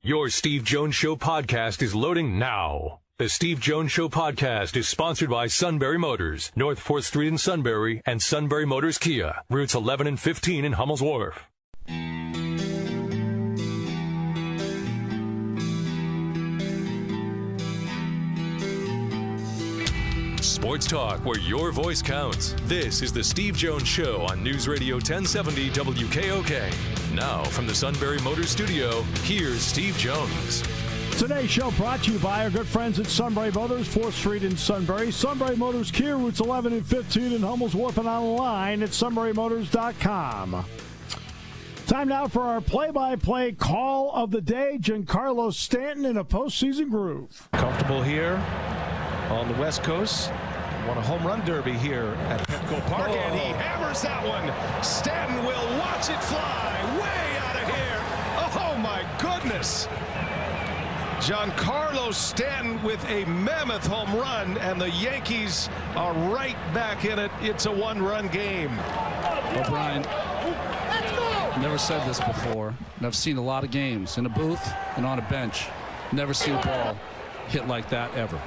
Your Steve Jones Show podcast is loading now. The Steve Jones Show podcast is sponsored by Sunbury Motors, North 4th Street in Sunbury, and Sunbury Motors Kia, routes 11 and 15 in Hummel's Wharf. Sports talk where your voice counts. This is the Steve Jones Show on News Radio 1070 WKOK. Now from the Sunbury Motors Studio, here's Steve Jones. Today's show brought to you by our good friends at Sunbury Motors, 4th Street in Sunbury. Sunbury Motors Kia, routes 11 and 15 in Hummel's Wharf, and online at sunburymotors.com. Time now for our play-by-play call of the day. Giancarlo Stanton in a postseason groove. Comfortable here on the West Coast. Won a home run derby here at Petco Park, and he hammers that one. Stanton will watch it fly way out of here. Oh, my goodness. Giancarlo Stanton with a mammoth home run, and the Yankees are right back in it. It's a one-run game. Well, Brian, never said this before, and I've seen a lot of games in a booth and on a bench. Never seen a ball hit like that ever.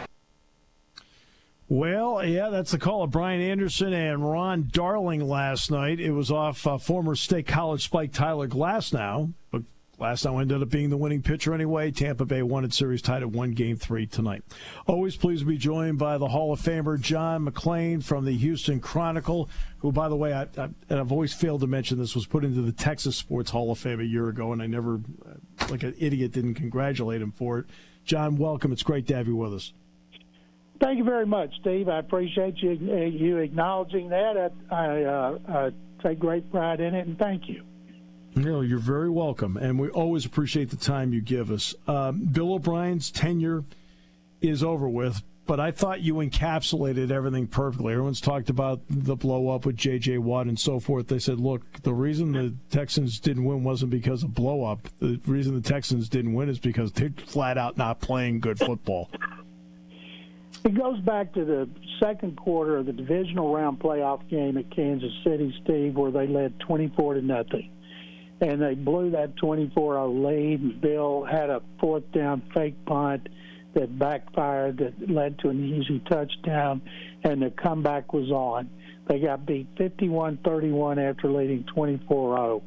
Well, yeah, that's the call of Brian Anderson and Ron Darling last night. It was off former State College Spike Tyler Glasnow, but Glasnow ended up being the winning pitcher anyway. Tampa Bay won its series, tied at 1 Game 3 tonight. Always pleased to be joined by the Hall of Famer John McClain from the Houston Chronicle, who, by the way, I've always failed to mention this, was put into the Texas Sports Hall of Fame a year ago, and I never, like an idiot, didn't congratulate him for it. John, welcome. It's great to have you with us. Thank you very much, Steve. I appreciate you acknowledging that. I take great pride in it, and thank you. No, you're very welcome, and we always appreciate the time you give us. Bill O'Brien's tenure is over with, but I thought you encapsulated everything perfectly. Everyone's talked about the blow-up with J.J. Watt and so forth. They said, look, the reason the Texans didn't win wasn't because of blow-up. The reason the Texans didn't win is because they're flat-out not playing good football. It goes back to the second quarter of the divisional round playoff game at Kansas City, Steve, where they led 24-0. And they blew that 24-0 lead, and Bill had a fourth down fake punt that backfired that led to an easy touchdown, and the comeback was on. They got beat 51-31 after leading 24-0.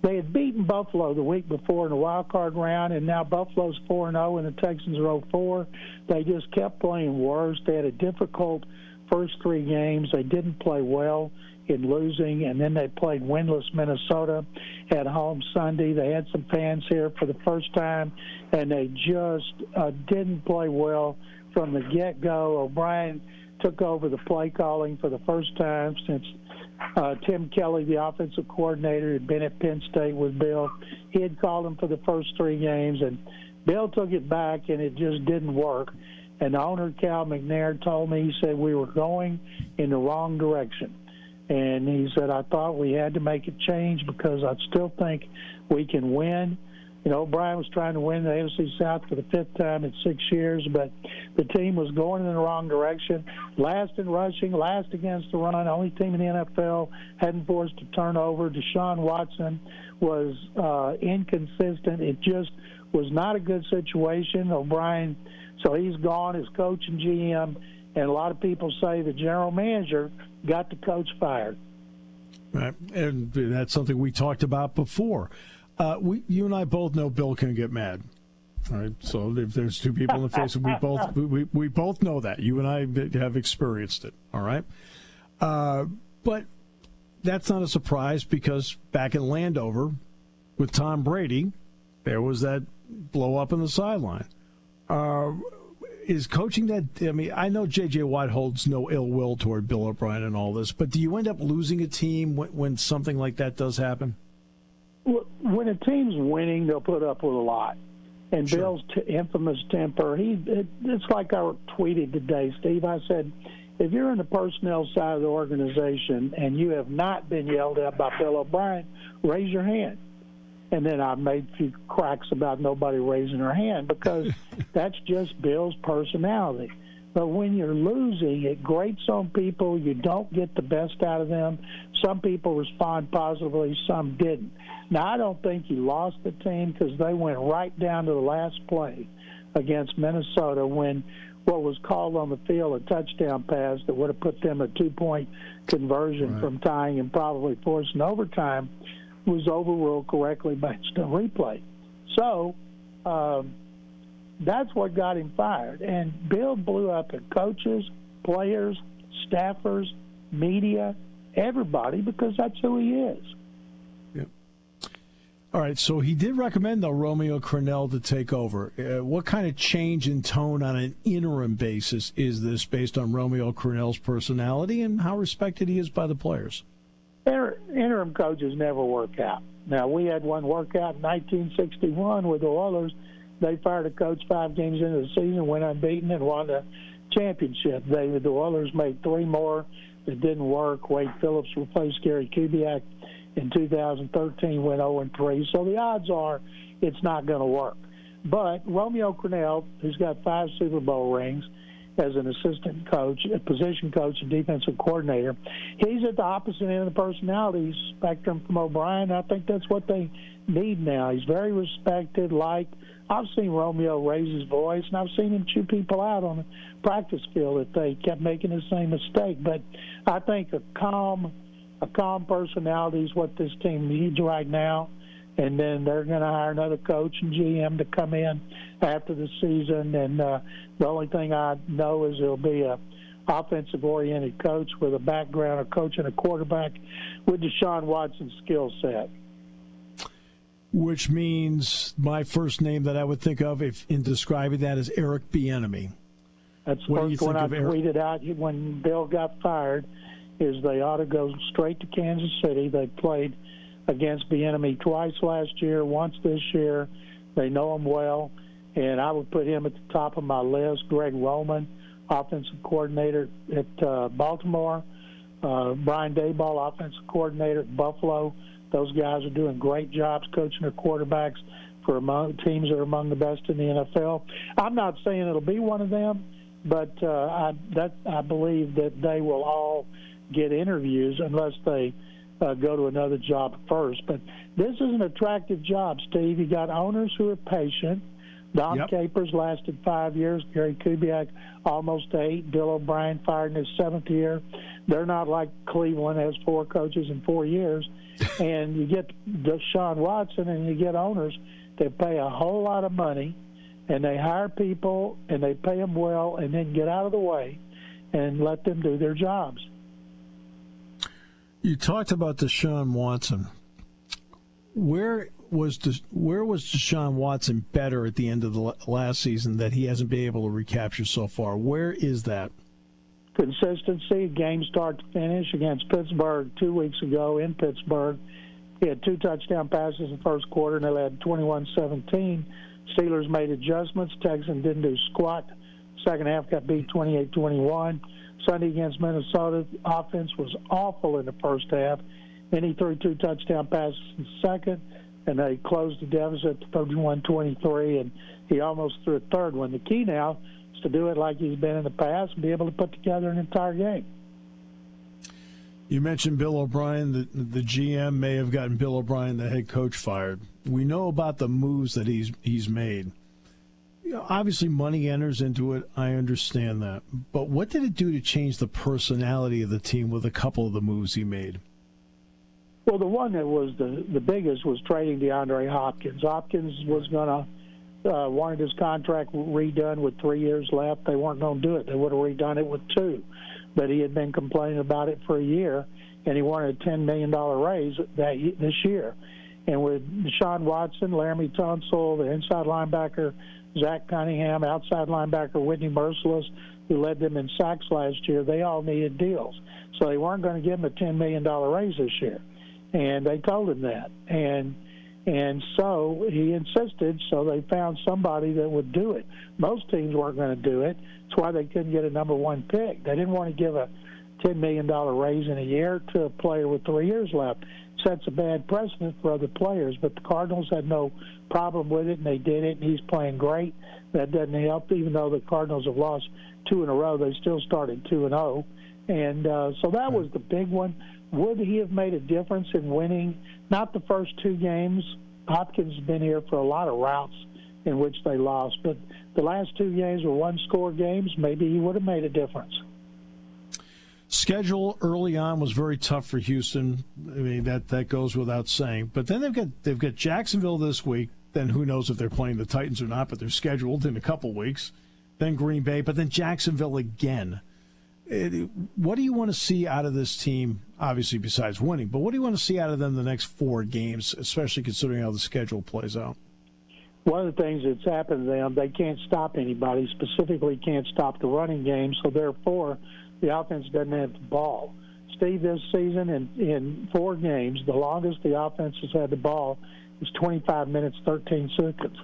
They had beaten Buffalo the week before in the wild card round, and now Buffalo's 4-0 and the Texans are 0-4. They just kept playing worse. They had a difficult first 3 games. They didn't play well in losing, and then they played winless Minnesota at home Sunday. They had some fans here for the first time, and they just didn't play well from the get-go. O'Brien took over the play calling for the first time since Tim Kelly, the offensive coordinator, had been at Penn State with Bill. He had called him for the first 3 games, and Bill took it back, and it just didn't work. And the owner, Cal McNair, told me, he said, we were going in the wrong direction. And he said, I thought we had to make a change because I still think we can win. You know, O'Brien was trying to win the AFC South for the 5th time in 6 years, but the team was going in the wrong direction. Last in rushing, last against the run, only team in the NFL hadn't forced a turnover. Deshaun Watson was inconsistent. It just was not a good situation. O'Brien, so he's gone as coach and GM, and a lot of people say the general manager got the coach fired. Right, and that's something we talked about before. You and I both know Bill can get mad. All right, so if there's 2 people in the face, we both know that. You and I have experienced it. All right, but that's not a surprise because back in Landover with Tom Brady, there was that blow up in the sideline. Is coaching that? I mean, I know J.J. Watt holds no ill will toward Bill O'Brien and all this, but do you end up losing a team when something like that does happen? When a team's winning, they'll put up with a lot. And sure. Bill's infamous temper, it's like I tweeted today, Steve. I said, if you're in the personnel side of the organization and you have not been yelled at by Bill O'Brien, raise your hand. And then I made a few cracks about nobody raising their hand because that's just Bill's personality. But when you're losing, it grates on people. You don't get the best out of them. Some people respond positively, some didn't. Now, I don't think he lost the team because they went right down to the last play against Minnesota when what was called on the field a touchdown pass that would have put them a 2-point conversion from tying and probably forcing overtime was overruled correctly by instant replay. So that's what got him fired. And Bill blew up at coaches, players, staffers, media, everybody, because that's who he is. Yep. All right, so he did recommend, though, Romeo Crennel to take over. What kind of change in tone on an interim basis is this based on Romeo Crennel's personality and how respected he is by the players? Interim coaches never work out. Now, we had one work out in 1961 with the Oilers. They fired a coach 5 games into the season, went unbeaten, and won the championship. The Oilers made 3 more that didn't work. Wade Phillips replaced Gary Kubiak in 2013, went 0-3. So the odds are it's not going to work. But Romeo Crennel, who's got 5 Super Bowl rings as an assistant coach, a position coach and defensive coordinator, he's at the opposite end of the personality spectrum from O'Brien. I think that's what they need now. He's very respected, liked. I've seen Romeo raise his voice, and I've seen him chew people out on the practice field if they kept making the same mistake. But I think a calm personality is what this team needs right now. And then they're going to hire another coach and GM to come in after the season. And the only thing I know is it'll be a offensive-oriented coach with a background of coaching a quarterback with Deshaun Watson's skill set. Which means my first name that I would think of in describing that is Eric Bieniemy. That's the first one I tweeted out when Bill got fired, is they ought to go straight to Kansas City. They played against Bieniemy twice last year, once this year. They know him well, and I would put him at the top of my list. Greg Roman, offensive coordinator at Baltimore. Brian Daboll, offensive coordinator at Buffalo. Those guys are doing great jobs coaching their quarterbacks for teams that are among the best in the NFL. I'm not saying it'll be one of them, but I believe that they will all get interviews unless they go to another job first. But this is an attractive job, Steve. You got owners who are patient. Don Capers lasted 5 years. Gary Kubiak almost 8. Bill O'Brien fired in his 7th year. They're not like Cleveland has 4 coaches in 4 years. And you get Deshaun Watson and you get owners that pay a whole lot of money, and they hire people and they pay them well and then get out of the way and let them do their jobs. You talked about Deshaun Watson. Where was Deshaun Watson better at the end of the last season that he hasn't been able to recapture so far? Where is that? Consistency, game start to finish. Against Pittsburgh 2 weeks ago in Pittsburgh, he had 2 touchdown passes in the first quarter, and they led 21-17. Steelers made adjustments. Texans didn't do squat. Second half got beat 28-21. Sunday against Minnesota, offense was awful in the first half. Then he threw 2 touchdown passes in the second, and they closed the deficit to 31-23, and he almost threw a third one. The key now is to do it like he's been in the past and be able to put together an entire game. You mentioned Bill O'Brien. The GM may have gotten Bill O'Brien, the head coach, fired. We know about the moves that he's made. You know, obviously, money enters into it. I understand that. But what did it do to change the personality of the team with a couple of the moves he made? Well, the one that was the biggest was trading DeAndre Hopkins. Hopkins was going to wanted his contract redone with 3 years left. They weren't going to do it. They would have redone it with 2. But he had been complaining about it for a year, and he wanted a $10 million raise this year. And with Deshaun Watson, Laramie Tunsil, the inside linebacker Zach Cunningham, outside linebacker Whitney Merciless, who led them in sacks last year, they all needed deals. So they weren't going to give him a $10 million raise this year. And they told him that. And so he insisted, so they found somebody that would do it. Most teams weren't going to do it. That's why they couldn't get a number 1 pick. They didn't want to give a $10 million raise in a year to a player with 3 years left. sets a bad precedent for other players. But the Cardinals had no problem with it, and they did it, and he's playing great. That doesn't help. Even though the Cardinals have lost 2 in a row, they still started 2-0. And so that was the big one. Would he have made a difference in winning? Not the first 2 games. Hopkins has been here for a lot of routes in which they lost. But the last 2 games were one-score games. Maybe he would have made a difference. Schedule early on was very tough for Houston. I mean, that goes without saying. But then they've got Jacksonville this week. Then who knows if they're playing the Titans or not, but they're scheduled in a couple weeks. Then Green Bay, but then Jacksonville again. What do you want to see out of this team, obviously besides winning, but what do you want to see out of them the next 4 games, especially considering how the schedule plays out? One of the things that's happened to them, they can't stop anybody, specifically can't stop the running game, so therefore the offense doesn't have the ball. Steve, this season in 4 games, the longest the offense has had the ball is 25 minutes, 13 seconds.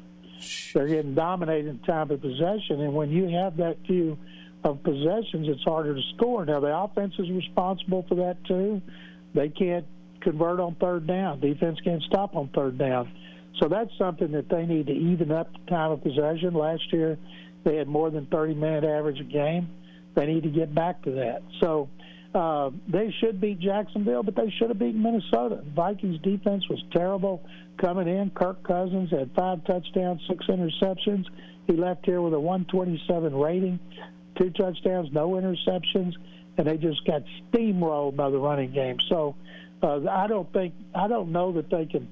They're getting dominated in time of possession, and when you have that few of possessions, it's harder to score. Now, the offense is responsible for that, too. They can't convert on 3rd down. Defense can't stop on 3rd down. So that's something that they need to even up the time of possession. Last year, they had more than 30-minute average a game. They need to get back to that. So they should beat Jacksonville, but they should have beaten Minnesota. The Vikings' defense was terrible coming in. Kirk Cousins had 5 touchdowns, 6 interceptions. He left here with a 127 rating. 2 touchdowns, no interceptions, and they just got steamrolled by the running game. So I don't know that they can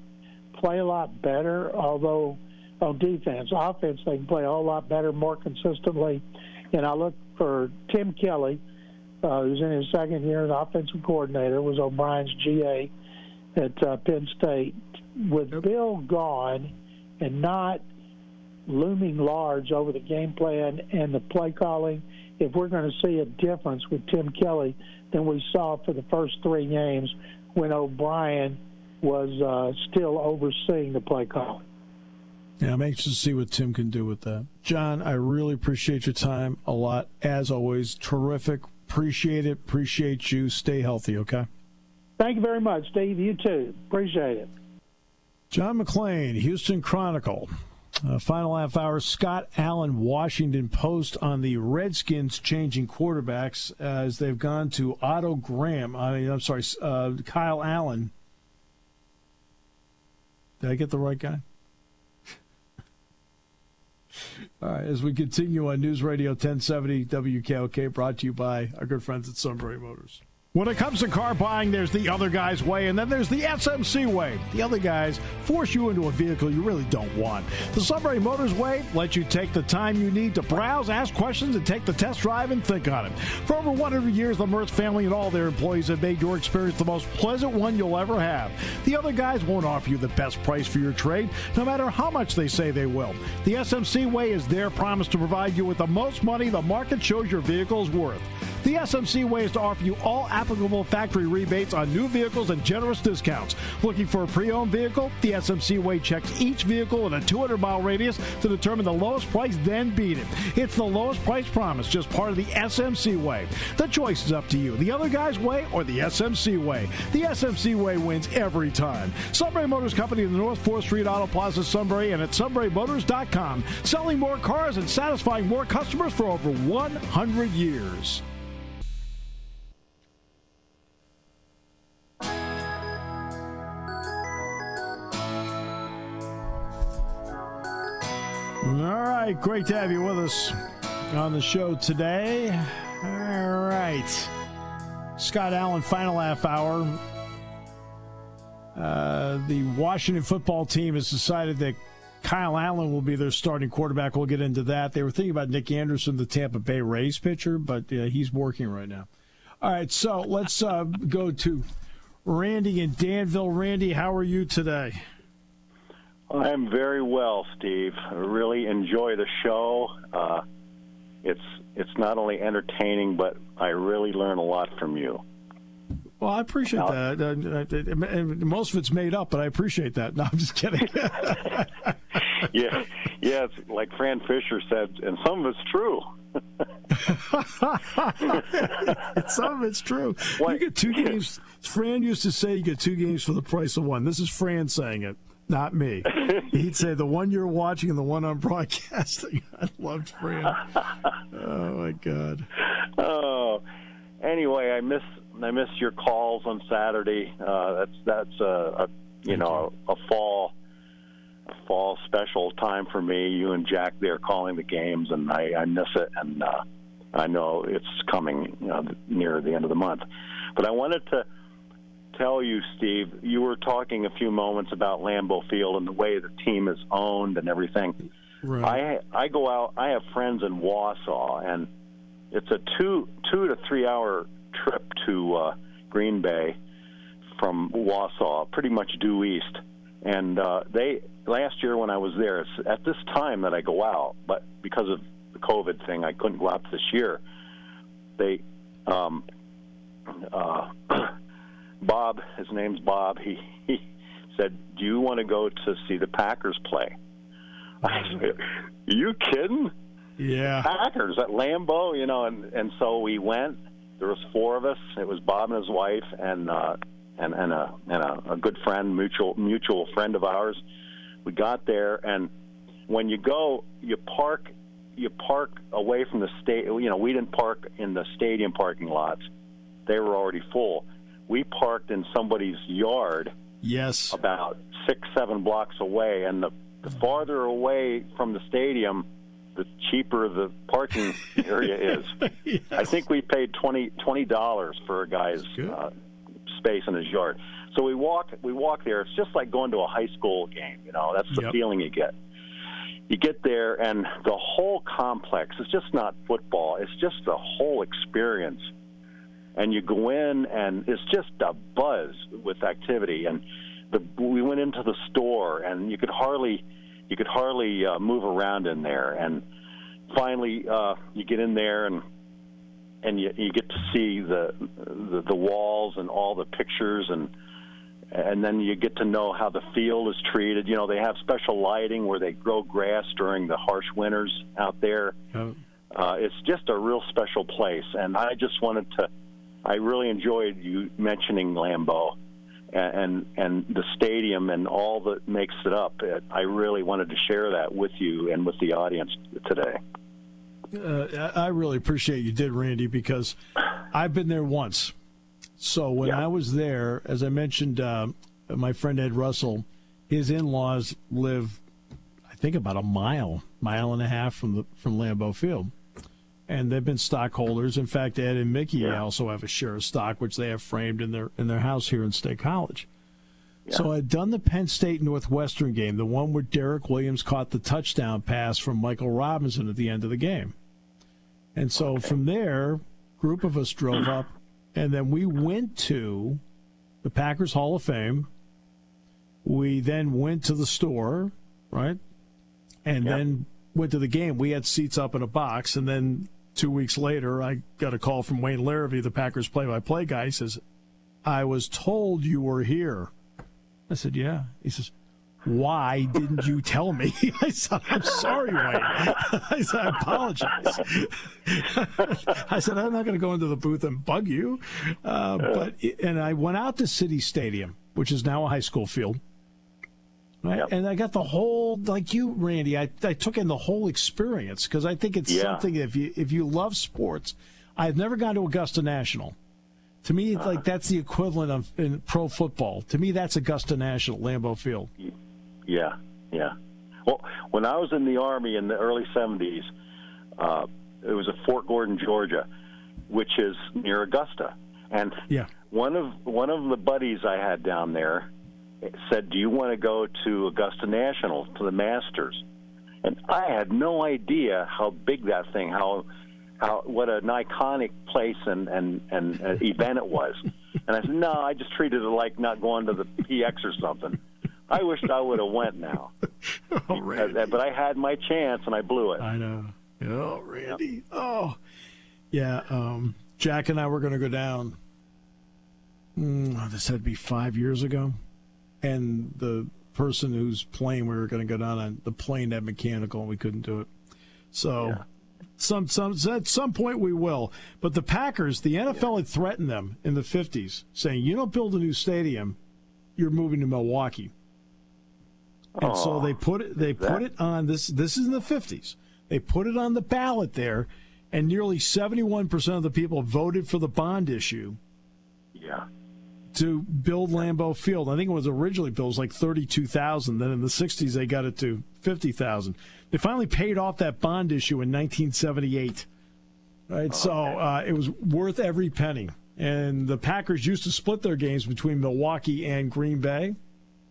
play a lot better, although on defense. Offense, they can play a whole lot better, more consistently. And I look for Tim Kelly, who's in his 2nd year as offensive coordinator, was O'Brien's GA at Penn State. With Bill gone and not looming large over the game plan and the play calling, if we're going to see a difference with Tim Kelly than we saw for the first 3 games when O'Brien was still overseeing the play calling. Yeah, I'm anxious to see what Tim can do with that. John, I really appreciate your time a lot. As always, terrific. Appreciate it. Appreciate you. Stay healthy, okay? Thank you very much, Steve. You too. Appreciate it. John McClain, Houston Chronicle. Final half hour, Scott Allen, Washington Post on the Redskins changing quarterbacks as they've gone to Kyle Allen. Did I get the right guy? All right, as we continue on News Radio 1070 WKOK, brought to you by our good friends at Sunbury Motors. When it comes to car buying, there's the other guy's way, and then there's the SMC way. The other guys force you into a vehicle you really don't want. The Sunbury Motors way lets you take the time you need to browse, ask questions, and take the test drive and think on it. For over 100 years, the Mertz family and all their employees have made your experience the most pleasant one you'll ever have. The other guys won't offer you the best price for your trade, no matter how much they say they will. The SMC way is their promise to provide you with the most money the market shows your vehicle is worth. The SMC way is to offer you all applicable factory rebates on new vehicles and generous discounts. Looking for a pre-owned vehicle? The SMC way checks each vehicle in a 200-mile radius to determine the lowest price, then beat it. It's the lowest price promise, just part of the SMC way. The choice is up to you, the other guy's way or the SMC way. The SMC way wins every time. Sunbury Motors Company in the North 4th Street Auto Plaza, Sunbury, and at sunburymotors.com. Selling more cars and satisfying more customers for over 100 years. All right, great to have you with us on the show today. All right. Scott Allen, final half hour. The Washington football team has decided that Kyle Allen will be their starting quarterback. We'll get into that. They were thinking about Nick Anderson, the Tampa Bay Rays pitcher, but he's working right now. All right, so let's go to Randy in Danville. Randy, how are you today? I'm very well, Steve. I really enjoy the show. It's not only entertaining, but I really learn a lot from you. Well, I appreciate that. And most of it's made up, but I appreciate that. No, I'm just kidding. Yeah, it's like Fran Fisher said, and some of it's true. Some of it's true. What? You get 2 games. Fran used to say you get 2 games for the price of one. This is Fran saying it, not me. He'd say the one you're watching and the one I'm broadcasting. I loved Fran. Oh my God. Oh, anyway, I miss your calls on Saturday. That's a fall special time for me. You and Jack there calling the games, and I miss it. And I know it's coming near the end of the month. But I wanted to tell you, Steve, you were talking a few moments about Lambeau Field and the way the team is owned and everything. Right. I go out. I have friends in Wausau, and it's a 2 to 3 hour trip to Green Bay from Wausau, pretty much due east. And last year when I was there, it's at this time that I go out, but because of the COVID thing, I couldn't go out this year. They, Bob, his name's Bob. He said, "Do you want to go to see the Packers play?" I said, "Are you kidding?" Yeah. Packers at Lambeau, and so we went. There was 4 of us. It was Bob and his wife and a good friend, mutual friend of ours. We got there, and when you go, you park away from the state. We didn't park in the stadium parking lots; they were already full. We parked in somebody's yard. Yes. About 6-7 blocks away, and the farther away from the stadium, the cheaper the parking area is. Yes. I think we paid $20 for a guy's space in his yard. So we walk there. It's just like going to a high school game. That's the feeling you get. You get there, and the whole complex is just not football. It's just the whole experience. And you go in, and it's just a buzz with activity. And we went into the store, and you could hardly move around in there. And finally, you get in there, and you get to see the walls and all the pictures, and then you get to know how the field is treated. They have special lighting where they grow grass during the harsh winters out there. Oh. It's just a real special place, and I just wanted to. I really enjoyed you mentioning Lambeau and the stadium and all that makes it up. I really wanted to share that with you and with the audience today. I really appreciate you did, Randy, because I've been there once. So when I was there, as I mentioned, my friend Ed Russell, his in-laws live, I think, about a mile and a half from Lambeau Field. And they've been stockholders. In fact, Ed and Mickey also have a share of stock, which they have framed in their house here in State College. Yeah. So I'd done the Penn State Northwestern game, the one where Derek Williams caught the touchdown pass from Michael Robinson at the end of the game. And so from there, a group of us drove up, and then we went to the Packers Hall of Fame. We then went to the store, right? And then went to the game. We had seats up in a box, and then 2 weeks later, I got a call from Wayne Larrivee, the Packers play-by-play guy. He says, "I was told you were here." I said, "Yeah." He says, "Why didn't you tell me?" I said, "I'm sorry, Wayne." I said, "I apologize." I said, "I'm not going to go into the booth and bug you." And I went out to City Stadium, which is now a high school field. Right? Yep. And I got the whole, like you, Randy, I took in the whole experience because I think it's something, if you love sports. I've never gone to Augusta National. To me, like that's the equivalent of in pro football. To me, that's Augusta National, Lambeau Field. Yeah. Well, when I was in the Army in the early 70s, it was at Fort Gordon, Georgia, which is near Augusta. And one of the buddies I had down there said, "Do you want to go to Augusta National, to the Masters?" And I had no idea how big that thing, what an iconic place and event it was. And I said, "No, I just treated it like not going to the PX or something." I wished I would have went now. Oh, Randy. But I had my chance and I blew it. I know. Oh, Randy. Yep. Oh, yeah. Jack and I were going to go down. This had to be 5 years ago. And the person whose plane we were going to go down on, the plane had mechanical, and we couldn't do it. So At some point we will. But the Packers, the NFL had threatened them in the 50s, saying, you don't build a new stadium, you're moving to Milwaukee. And so they put it on this is in the 50s. They put it on the ballot there, and nearly 71% of the people voted for the bond issue. Yeah. To build Lambeau Field. I think it was originally built was like 32,000. Then in the 60s they got it to 50,000. They finally paid off that bond issue in 1978. Right, so it was worth every penny. And the Packers used to split their games between Milwaukee and Green Bay.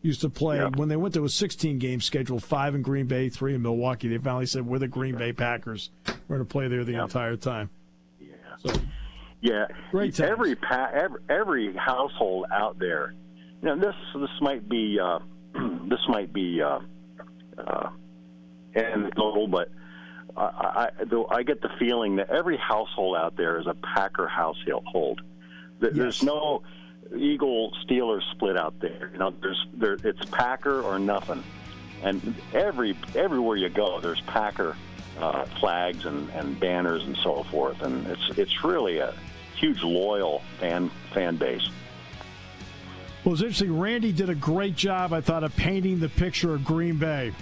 Used to play when they went to a 16-game schedule, 5 in Green Bay, 3 in Milwaukee. They finally said, we're the Green Bay Packers. We're going to play there the entire time. Yeah. So, yeah. Great times. Every household out there. You know, this might be anecdotal, but I get the feeling that every household out there is a Packer household. There's no Eagle Steelers split out there. You know, it's Packer or nothing, and everywhere you go, there's Packer flags and banners and so forth, and it's really a huge loyal fan base. Well, it's interesting. Randy did a great job, I thought, of painting the picture of Green Bay,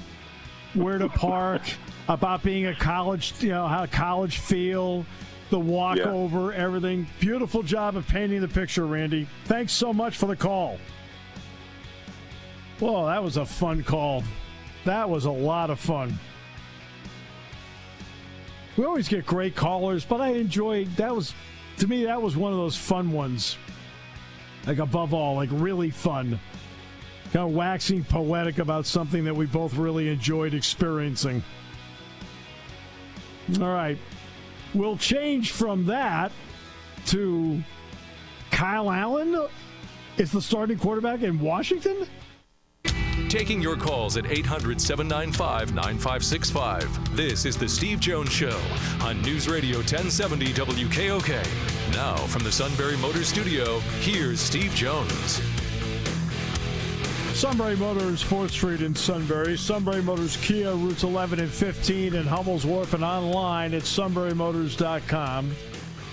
where to park, about being a college, how college feel. The walkover, everything. Beautiful job of painting the picture, Randy. Thanks so much for the call. Whoa, that was a fun call. That was a lot of fun. We always get great callers, but I enjoyed to me, that was one of those fun ones. Like, above all, like, really fun. Kind of waxing poetic about something that we both really enjoyed experiencing. All right. We'll change from that to Kyle Allen is the starting quarterback in Washington? Taking your calls at 800-795-9565. This is the Steve Jones Show on News Radio 1070 WKOK. Now from the Sunbury Motors Studio, here's Steve Jones. Sunbury Motors, 4th Street in Sunbury. Sunbury Motors Kia, routes 11 and 15 in Hummel's Wharf, and online at sunburymotors.com.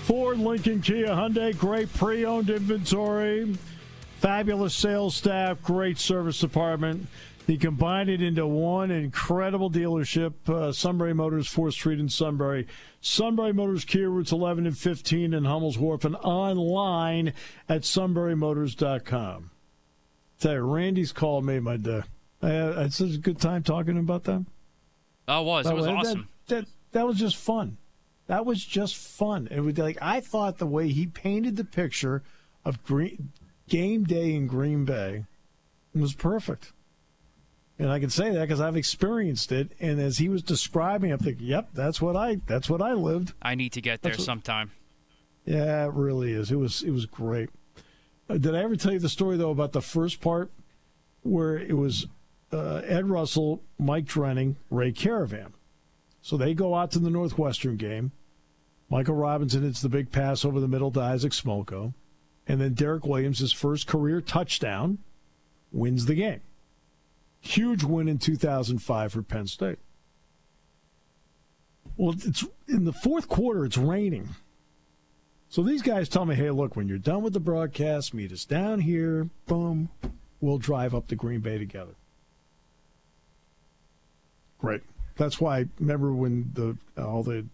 Ford, Lincoln, Kia, Hyundai, great pre-owned inventory. Fabulous sales staff, great service department. He combined it into one incredible dealership. Sunbury Motors, 4th Street in Sunbury. Sunbury Motors Kia, routes 11 and 15 in Hummel's Wharf, and online at sunburymotors.com. Tell you, Randy's call made my day. I had such a good time talking about that. Oh, it was. It was awesome. That was just fun. That was just fun. It was like, I thought the way he painted the picture of game day in Green Bay was perfect. And I can say that because I've experienced it. And as he was describing, I'm thinking, yep, that's what I lived. I need to get there sometime. Yeah, it really is. It was great. Did I ever tell you the story, though, about the first part where it was Ed Russell, Mike Drenning, Ray Caravan? So they go out to the Northwestern game. Michael Robinson hits the big pass over the middle to Isaac Smolko. And then Derek Williams, his first career touchdown, wins the game. Huge win in 2005 for Penn State. Well, it's in the fourth quarter, it's raining. So these guys tell me, hey, look, when you're done with the broadcast, meet us down here. Boom. We'll drive up to Green Bay together. Great. That's why, remember when all the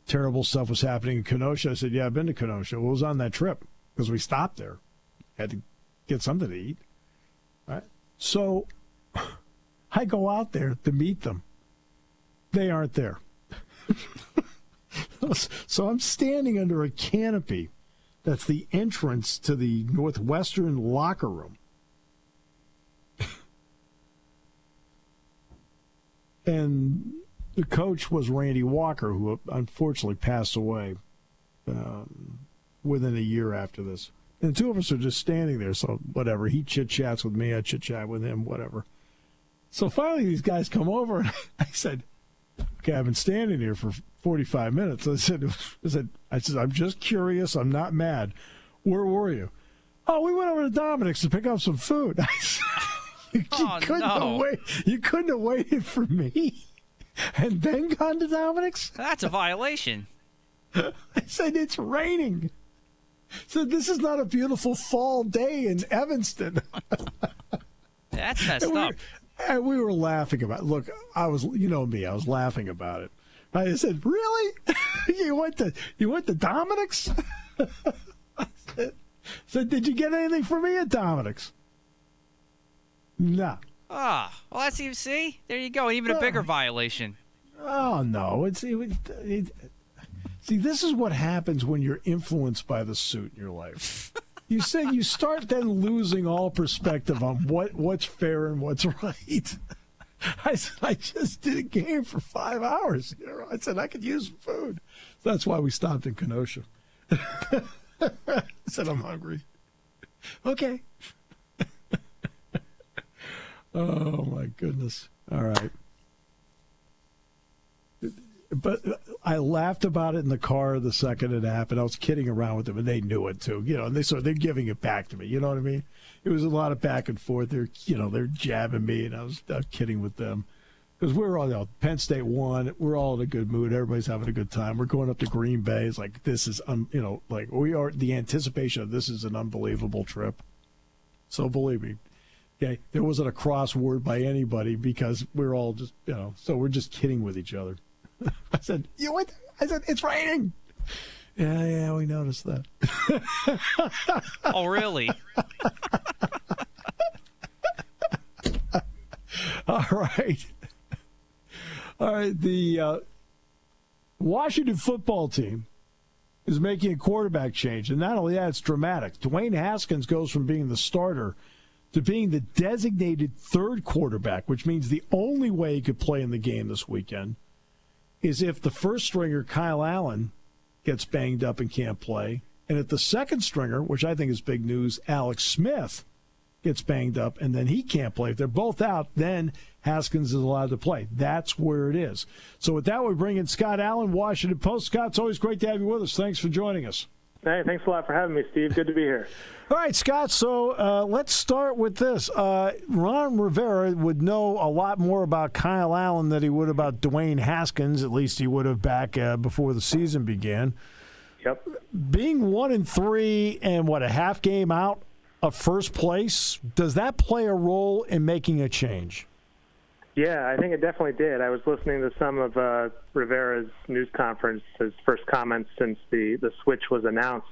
terrible stuff was happening in Kenosha? I said, yeah, I've been to Kenosha. Well, it was on that trip because we stopped there. Had to get something to eat. Right? So I go out there to meet them. They aren't there. So I'm standing under a canopy that's the entrance to the Northwestern locker room. And the coach was Randy Walker, who unfortunately passed away within a year after this. And the two of us are just standing there, so whatever. He chit-chats with me, I chit-chat with him, whatever. So finally these guys come over, and I said, okay, I've been standing here for 45 minutes. I said, I'm just curious. I'm not mad. Where were you? Oh, we went over to Dominic's to pick up some food. I said, you couldn't have waited for me. and then gone to Dominic's? That's a violation. I said, it's raining. So this is not a beautiful fall day in Evanston. That's messed up. And we were laughing about it. Look, I was, you know me, I was laughing about it. I said, really? You went to Dominic's? I said, did you get anything for me at Dominic's? No. Well, that's you see. There you go. Even a bigger violation. Oh no! See, this is what happens when you're influenced by the suit in your life. You start then losing all perspective on what's fair and what's right. I said, I just did a game for 5 hours. I said I could use some food. So that's why we stopped in Kenosha. I said, I'm hungry. Okay. Oh, my goodness. All right. But I laughed about it in the car the second it happened. I was kidding around with them, and they knew it, too. You know, and they're giving it back to me. You know what I mean? It was a lot of back and forth. They're jabbing me, and I was kidding with them. Because we're all, Penn State won. We're all in a good mood. Everybody's having a good time. We're going up to Green Bay. It's like, this is, we are, the anticipation of this is an unbelievable trip. So believe me. Okay, there wasn't a crossword by anybody because we're all just, so we're just kidding with each other. I said, I said, it's raining. Yeah, we noticed that. Oh, really? All right. The Washington football team is making a quarterback change. And not only that, it's dramatic. Dwayne Haskins goes from being the starter to being the designated third quarterback, which means the only way he could play in the game this weekend is if the first stringer, Kyle Allen, gets banged up and can't play, and if the second stringer, which I think is big news, Alex Smith, gets banged up and then he can't play. If they're both out, then Haskins is allowed to play. That's where it is. So with that, we bring in Scott Allen, Washington Post. Scott, it's always great to have you with us. Thanks for joining us. Hey, thanks a lot for having me, Steve. Good to be here. All right, Scott, so let's start with this. Ron Rivera would know a lot more about Kyle Allen than he would about Dwayne Haskins, at least he would have back before the season began. Yep. Being 1-3 and, a half game out of first place, does that play a role in making a change? Yeah, I think it definitely did. I was listening to some of Rivera's news conference, his first comments since the switch was announced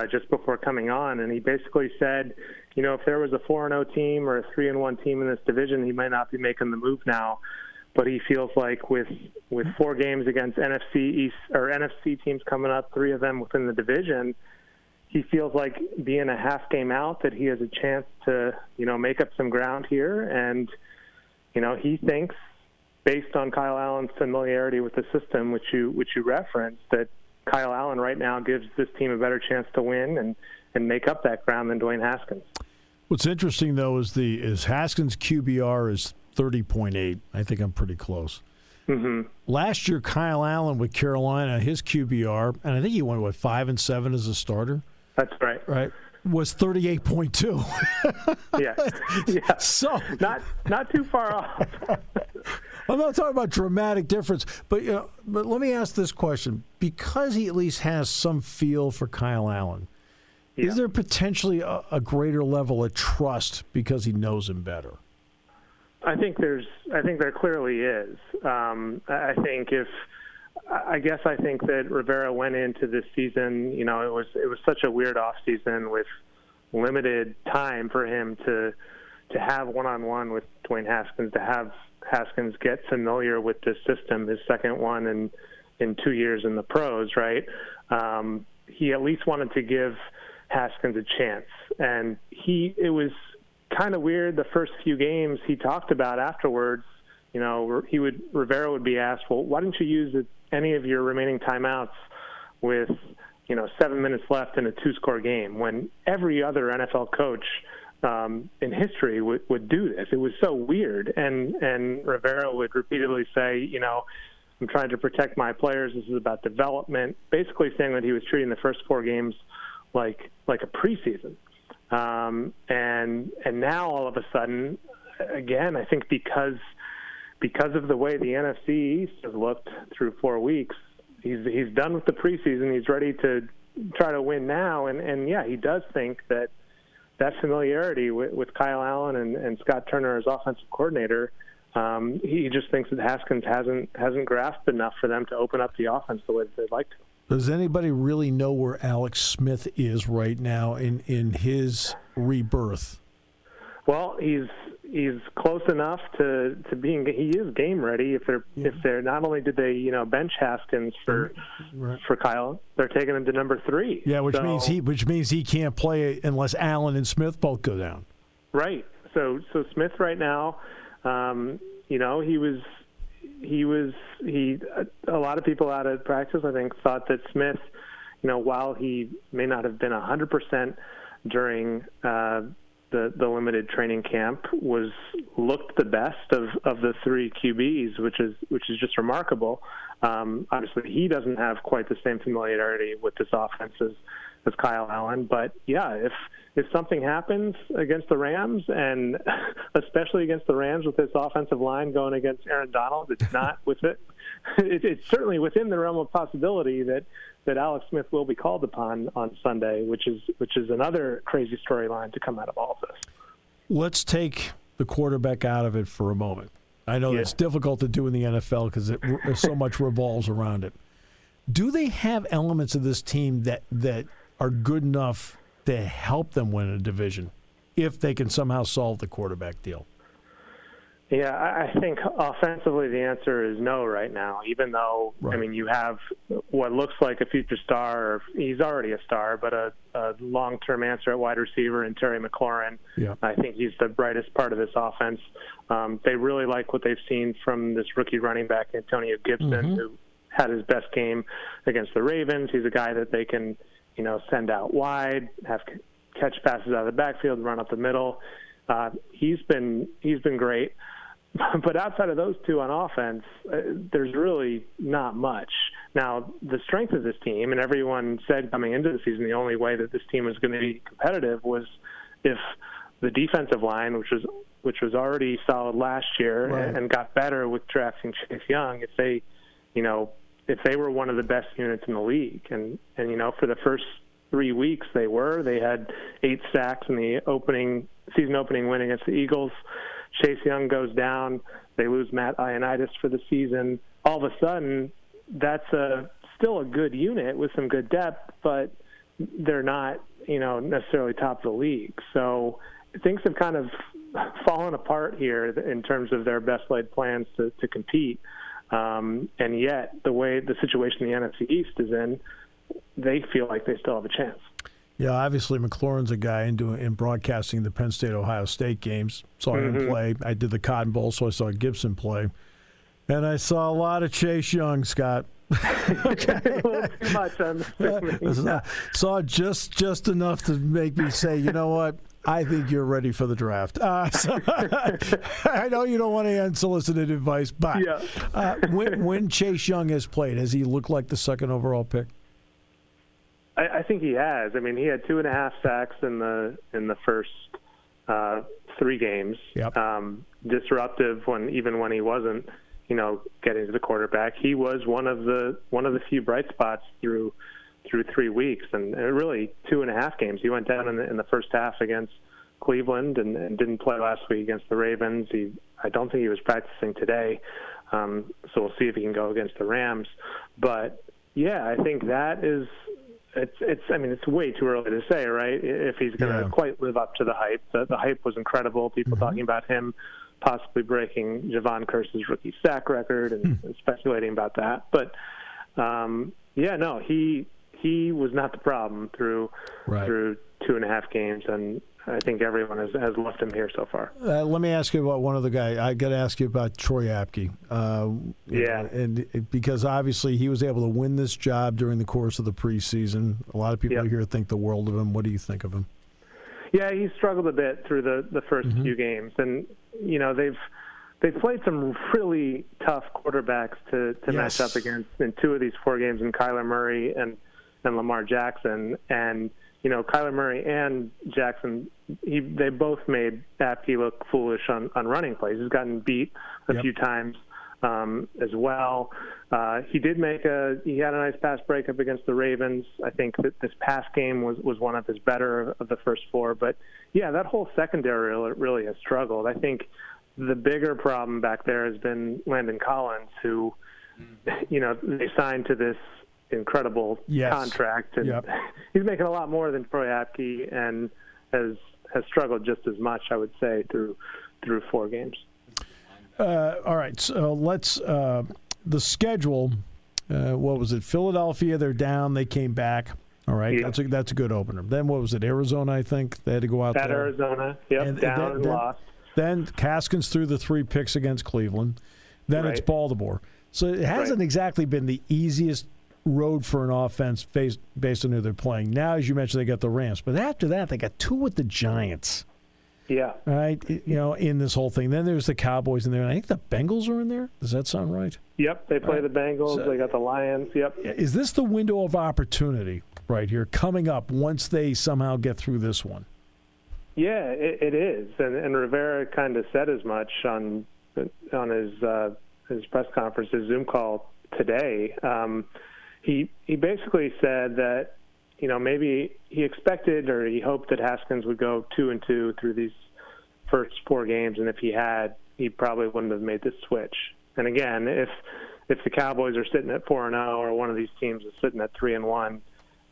just before coming on, and he basically said, if there was a 4-0 team or a 3-1 team in this division, he might not be making the move now. But he feels like with 4 games against NFC East or NFC teams coming up, 3 of them within the division, he feels like being a half game out that he has a chance to make up some ground here. And he thinks, based on Kyle Allen's familiarity with the system, which you referenced, that Kyle Allen right now gives this team a better chance to win and make up that ground than Dwayne Haskins. What's interesting, though, is Haskins' QBR is 30.8. I think I'm pretty close. Mm-hmm. Last year, Kyle Allen with Carolina, his QBR, and I think he went, 5-7 as a starter? That's right. Right. Was 38.2. Yeah. So not too far off. I'm not talking about dramatic difference, but let me ask this question: because he at least has some feel for Kyle Allen, is there potentially a greater level of trust because he knows him better? I think there clearly is. I think that Rivera went into this season, it was such a weird off season with limited time for him to have one-on-one with Dwayne Haskins, to have Haskins get familiar with this system, his second one in 2 years in the pros, right? He at least wanted to give Haskins a chance. And it was kind of weird the first few games he talked about afterwards. Rivera would be asked, well, why didn't you use any of your remaining timeouts with 7 minutes left in a 2-score game, when every other NFL coach in history would do this? It was so weird. And Rivera would repeatedly say, I'm trying to protect my players. This is about development, basically saying that he was treating the first 4 games like a preseason. And now all of a sudden, again, I think because because of the way the NFC East has looked through 4 weeks, he's done with the preseason. He's ready to try to win now. And yeah, he does think that familiarity with Kyle Allen and Scott Turner as offensive coordinator, he just thinks that Haskins hasn't grasped enough for them to open up the offense the way that they'd like to. Does anybody really know where Alex Smith is right now in his rebirth? Well, he's close enough to being. He is game ready. If they're not only did they bench Haskins for Kyle, they're taking him to number 3. Yeah, which means he can't play unless Allen and Smith both go down. Right. So Smith right now, a lot of people out of practice, I think, thought that Smith, while he may not have been 100% during the limited training camp, looked the best of the 3 QBs, which is just remarkable. Obviously, he doesn't have quite the same familiarity with this offense as Kyle Allen, but yeah, if something happens against the Rams, and especially against the Rams with this offensive line going against Aaron Donald, it's not with it. It's certainly within the realm of possibility that Alex Smith will be called upon on Sunday, which is another crazy storyline to come out of all of this. Let's take the quarterback out of it for a moment. I know that's difficult to do in the NFL because so much revolves around it. Do they have elements of this team that are good enough to help them win a division if they can somehow solve the quarterback deal? Yeah, I think offensively the answer is no right now, even though, I mean, you have what looks like a future star, or he's already a star, but a long-term answer at wide receiver in Terry McLaurin. Yeah. I think he's the brightest part of this offense. They really like what they've seen from this rookie running back, Antonio Gibson, who had his best game against the Ravens. He's a guy that they can, send out wide, have catch passes out of the backfield, run up the middle. He's been great. But outside of those two on offense, there's really not much. Now, the strength of this team, and everyone said coming into the season the only way that this team was going to be competitive was if the defensive line, which was already solid last year and got better with drafting Chase Young, if they were one of the best units in the league. And for the first 3 weeks they had 8 sacks in the season opening win against the Eagles. Chase Young goes down. They lose Matt Ioannidis for the season. All of a sudden, that's still a good unit with some good depth, but they're not, necessarily top of the league. So things have kind of fallen apart here in terms of their best laid plans to compete. And yet, the way the situation the NFC East is in, they feel like they still have a chance. Yeah, obviously McLaurin's a guy in broadcasting the Penn State-Ohio State games. Saw him play. I did the Cotton Bowl, so I saw Gibson play. And I saw a lot of Chase Young, Scott. Okay. A little too much. Saw just enough to make me say, you know what? I think you're ready for the draft. So, I know you don't want any unsolicited advice, but when Chase Young has played, has he looked like the second overall pick? I think he has. I mean, he had 2.5 sacks in the first 3 games. Yep. Disruptive when he wasn't, getting to the quarterback. He was one of the few bright spots through 3 weeks, and really 2.5 games. He went down in the first half against Cleveland and didn't play last week against the Ravens. I don't think he was practicing today, so we'll see if he can go against the Rams. But yeah, I think that is. It's way too early to say, right? If he's going to quite live up to the hype. The hype was incredible. People talking about him possibly breaking Javon Curse's rookie sack record and speculating about that. But he was not the problem through 2.5 games, and I think everyone has left him here so far. Let me ask you about one other guy. I got to ask you about Troy Apke. And because obviously he was able to win this job during the course of the preseason. A lot of people here think the world of him. What do you think of him? Yeah, he struggled a bit through the first few games, and they've played some really tough quarterbacks to match up against in 2 of these 4 games, in Kyler Murray and Lamar Jackson, and Kyler Murray and Jackson, they both made Apke look foolish on running plays. He's gotten beat a few times as well. He had a nice pass breakup against the Ravens. I think that this past game was one of his better of the first four. But, yeah, that whole secondary really has struggled. I think the bigger problem back there has been Landon Collins, who, they signed to this incredible contract. And he's making a lot more than Troy Apke and has struggled just as much, I would say, through 4 games. All right, so let's the schedule. What was it? Philadelphia, they're down. They came back. All right, that's a good opener. Then what was it? Arizona, I think they had to go out there. At Arizona, down and lost. Then Haskins threw the 3 picks against Cleveland. Then it's Baltimore. So it hasn't exactly been the easiest road for an offense based on who they're playing. Now, as you mentioned, they got the Rams, but after that, they got 2 with the Giants. Yeah. All right, in this whole thing. Then there's the Cowboys in there. I think the Bengals are in there. Does that sound right? Yep, they play the Bengals. So, they got the Lions. Yep. Is this the window of opportunity right here coming up once they somehow get through this one? Yeah, it is. And Rivera kind of said as much on his press conference, his Zoom call today. He basically said that, maybe he expected or he hoped that Haskins would go 2-2 through these first 4 games, and if he had, he probably wouldn't have made the switch. And again, if the Cowboys are sitting at 4-0 or one of these teams is sitting at 3-1,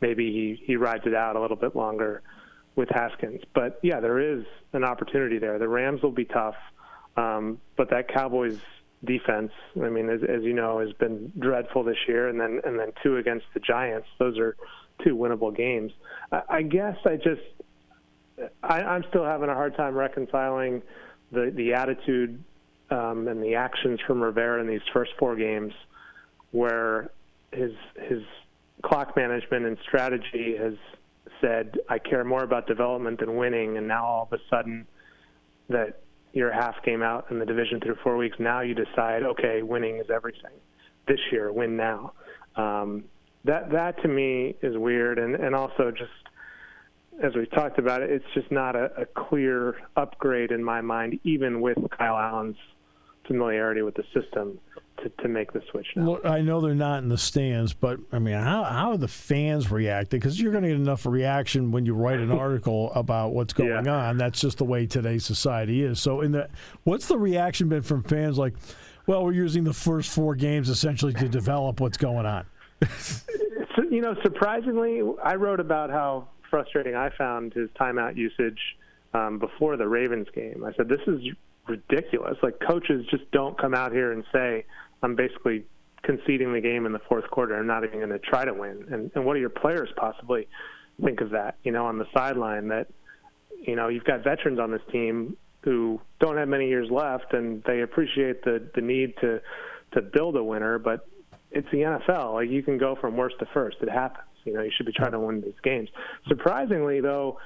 maybe he rides it out a little bit longer with Haskins. But yeah, there is an opportunity there. The Rams will be tough, but that Cowboys defense, I mean, as you know, has been dreadful this year, and then 2 against the Giants. Those are 2 winnable games. I guess I'm still having a hard time reconciling the attitude and the actions from Rivera in these first 4 games, where his clock management and strategy has said, I care more about development than winning, and now all of a sudden that you're a half game out in the division through 4 weeks, now you decide, okay, winning is everything. This year, win now. That to me is weird, and also just as we've talked about it, it's just not a clear upgrade in my mind, even with Kyle Allen's familiarity with the system to make the switch now. Well, I know they're not in the stands, but, I mean, how are the fans reacting? Because you're going to get enough reaction when you write an article about what's going on. That's just the way today's society is. So what's the reaction been from fans like, well, we're using the first 4 games essentially to develop what's going on? Surprisingly, I wrote about how frustrating I found his timeout usage before the Ravens game. I said, this is ridiculous. Like, coaches just don't come out here and say, I'm basically conceding the game in the fourth quarter. I'm not even going to try to win. And what do your players possibly think of that, on the sideline, that, you've got veterans on this team who don't have many years left, and they appreciate the need to build a winner, but it's the NFL. Like, you can go from worst to first. It happens. You should be trying to win these games. Surprisingly, though,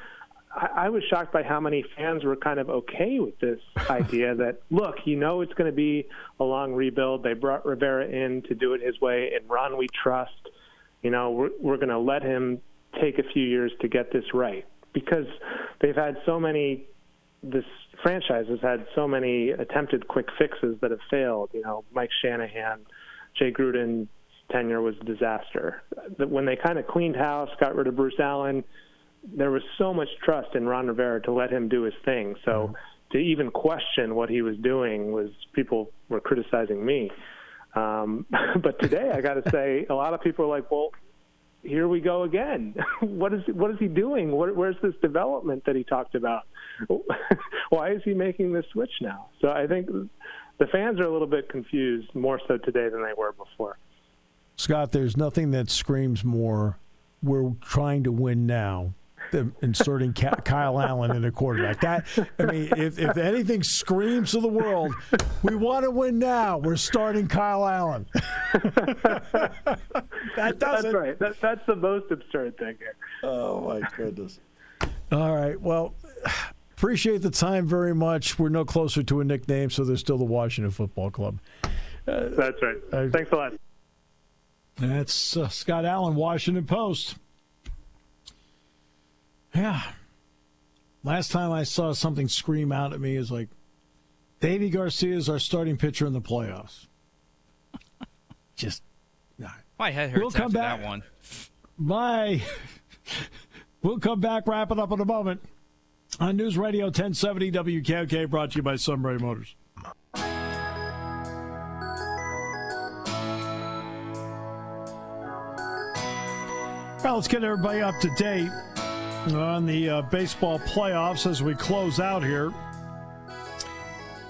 I was shocked by how many fans were kind of okay with this idea that, look, it's going to be a long rebuild. They brought Rivera in to do it his way, and Ron we trust. We're going to let him take a few years to get this right, because they've had this franchise has had so many attempted quick fixes that have failed. Mike Shanahan, Jay Gruden's tenure was a disaster. When they kind of cleaned house, got rid of Bruce Allen, there was so much trust in Ron Rivera to let him do his thing. So to even question what he was doing people were criticizing me. But today, I got to say, a lot of people are like, well, here we go again. What is he doing? Where's this development that he talked about? Why is he making this switch now? So I think the fans are a little bit confused, more so today than they were before. Scott, there's nothing that screams more, we're trying to win now, than inserting Kyle Allen in a quarterback. If anything screams to the world, we want to win now, we're starting Kyle Allen. That's right. That's the most absurd thing here. Oh, my goodness. All right. Well, appreciate the time very much. We're no closer to a nickname, so there's still the Washington Football Club. That's right. Thanks a lot. That's Scott Allen, Washington Post. Yeah. Last time I saw something scream out at me is like, Davy Garcia is our starting pitcher in the playoffs. Just, my head hurts we'll come after back. that one. We'll come back, wrap it up in a moment. On News Radio 1070 WKOK, brought to you by Sunbury Motors. Well, let's get everybody up to date on the baseball playoffs as we close out here.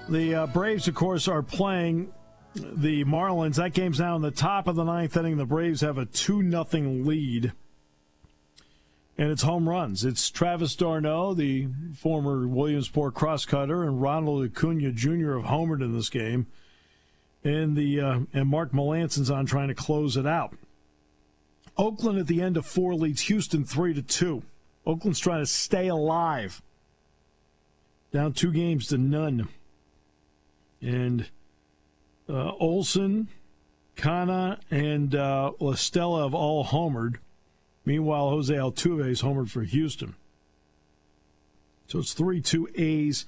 The Braves, of course, are playing the Marlins. That game's now in the top of the ninth inning. The Braves have a 2-0 lead. And it's home runs. It's Travis d'Arnaud, the former Williamsport cross-cutter, and Ronald Acuna Jr. have homered in this game. And Mark Melanson's on trying to close it out. Oakland at the end of 4 leads Houston 3-2. Oakland's trying to stay alive. Down 2 games to none. And Olsen, Kana, and La Stella have all homered. Meanwhile, Jose Altuve's homered for Houston. So it's 3-2 A's,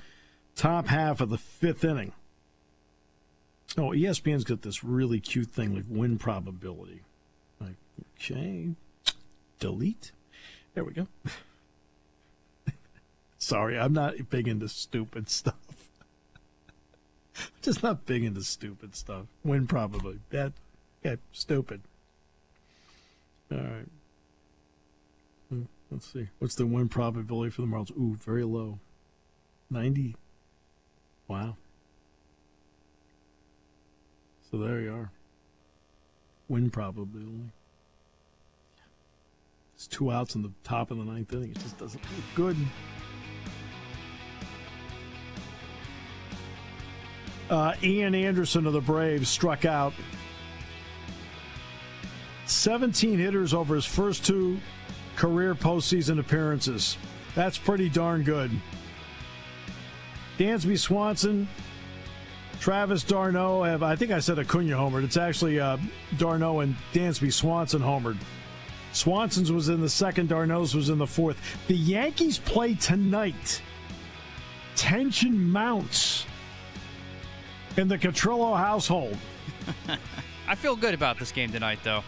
top half of the 5th inning. Oh, ESPN's got this really cute thing like win probability. Like, okay, delete. There we go. Sorry, I'm not big into stupid stuff. Just not big into stupid stuff. Win probability. That, yeah, stupid. All right. Let's see. What's the win probability for the Marlins? Ooh, very low. 90. Wow. So there you are. Win probability. It's 2 outs in the top of the 9th inning. It just doesn't look good. Ian Anderson of the Braves struck out 17 hitters over his first 2 career postseason appearances. That's pretty darn good. Dansby Swanson, Travis d'Arnaud have, I think I said Acuna homered. It's actually d'Arnaud and Dansby Swanson homered. Swanson's was in the 2nd, d'Arnaud's was in the 4th. The Yankees play tonight. Tension mounts in the Catrillo household. I feel good about this game tonight, though.